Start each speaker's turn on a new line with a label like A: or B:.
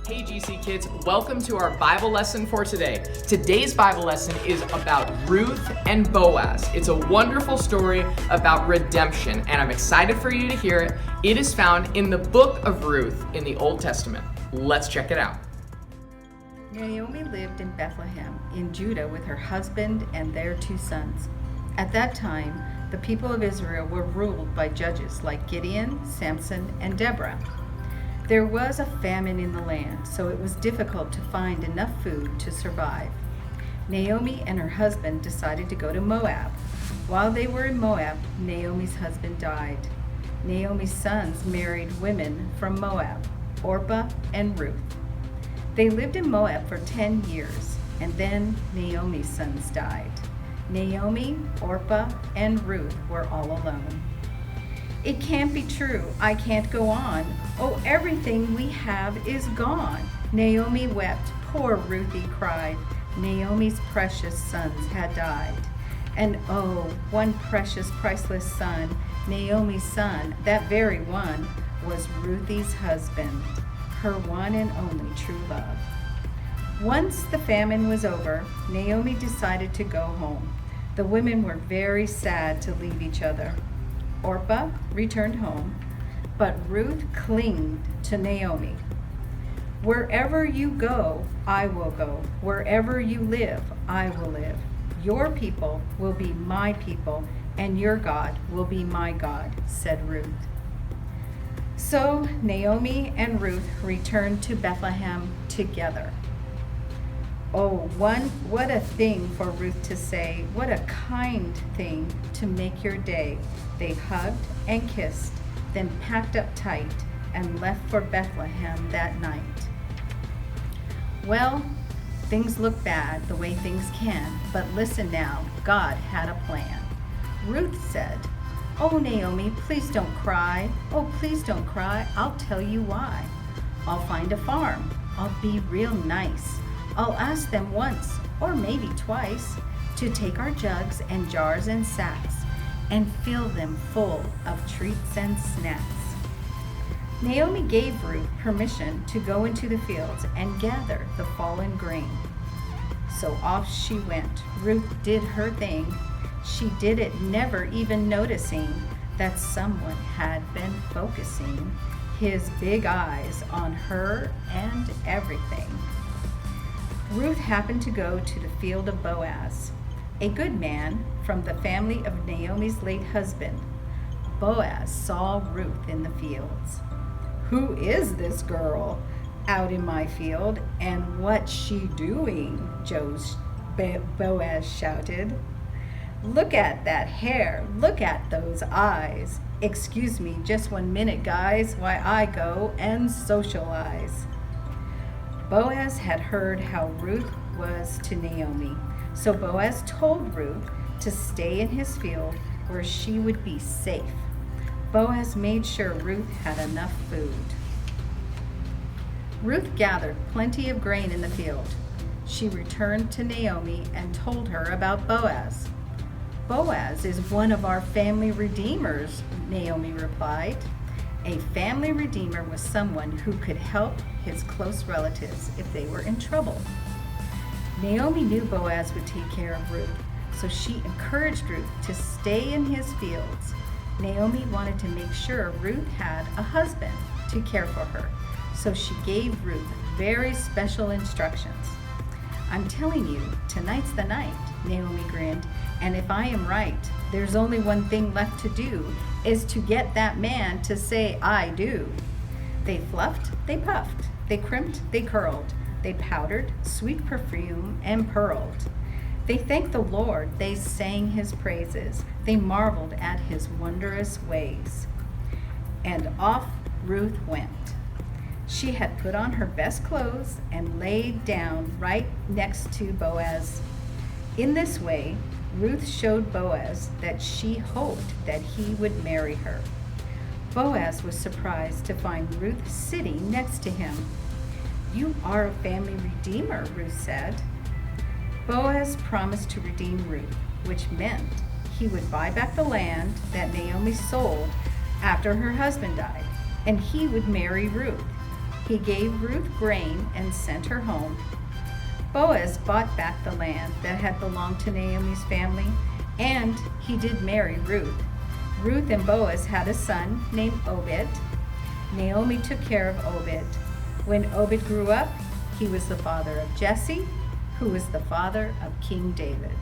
A: Hey GC kids, welcome to our Bible lesson for today. Today's Bible lesson is about Ruth and Boaz. It's a wonderful story about redemption, and I'm excited for you to hear it. It is found in the book of Ruth in the Old Testament. Let's check it out.
B: Naomi lived in Bethlehem in Judah with her husband and their 2 sons. At that time, the people of Israel were ruled by judges like Gideon, Samson, and Deborah. There was a famine in the land, so it was difficult to find enough food to survive. Naomi and her husband decided to go to Moab. While they were in Moab, Naomi's husband died. Naomi's sons married women from Moab, Orpah and Ruth. They lived in Moab for 10 years, and then Naomi's sons died. Naomi, Orpah, and Ruth were all alone. It can't be true. I can't go on. Oh, everything we have is gone. Naomi wept. Poor Ruthie cried. Naomi's precious sons had died. And oh, one precious, priceless son, Naomi's son, that very one, was Ruthie's husband, her one and only true love. Once the famine was over, Naomi decided to go home. The women were very sad to leave each other. Orpah returned home, but Ruth clinged to Naomi. Wherever you go, I will go. Wherever you live, I will live. Your people will be my people, and your God will be my God, said Ruth. So Naomi and Ruth returned to Bethlehem together. Oh, what a thing for Ruth to say. What a kind thing to make your day. They hugged and kissed, then packed up tight and left for Bethlehem that night. Well, things look bad the way things can, but listen now, God had a plan. Ruth said, "Oh, Naomi, please don't cry. Oh, please don't cry. I'll tell you why. I'll find a farm. I'll be real nice. I'll ask them once, or maybe twice, to take our jugs and jars and sacks and fill them full of treats and snacks." Naomi gave Ruth permission to go into the fields and gather the fallen grain. So off she went. Ruth did her thing. She did it never even noticing that someone had been focusing his big eyes on her and everything. Ruth happened to go to the field of Boaz, a good man from the family of Naomi's late husband. Boaz saw Ruth in the fields. "Who is this girl out in my field, and what's she doing?" Boaz shouted. "Look at that hair, look at those eyes. Excuse me just 1 minute, guys, while I go and socialize." Boaz had heard how Ruth was to Naomi, so Boaz told Ruth to stay in his field where she would be safe. Boaz made sure Ruth had enough food. Ruth gathered plenty of grain in the field. She returned to Naomi and told her about Boaz. "Boaz is one of our family redeemers," Naomi replied. A family redeemer was someone who could help his close relatives if they were in trouble. Naomi knew Boaz would take care of Ruth, so she encouraged Ruth to stay in his fields. Naomi wanted to make sure Ruth had a husband to care for her, so she gave Ruth very special instructions. "I'm telling you, tonight's the night," Naomi grinned, "and if I am right, there's only one thing left to do, is to get that man to say I do." They fluffed, they puffed, they crimped, they curled, they powdered, sweet perfume, and pearled. They thanked the Lord, they sang his praises, they marveled at his wondrous ways. And off Ruth went. She had put on her best clothes and laid down right next to Boaz. In this way, Ruth showed Boaz that she hoped that he would marry her. Boaz was surprised to find Ruth sitting next to him. "You are a family redeemer," Ruth said. Boaz promised to redeem Ruth, which meant he would buy back the land that Naomi sold after her husband died, and he would marry Ruth. He gave Ruth grain and sent her home. Boaz bought back the land that had belonged to Naomi's family, and he did marry Ruth. Ruth and Boaz had a son named Obed. Naomi took care of Obed. When Obed grew up, he was the father of Jesse, who was the father of King David.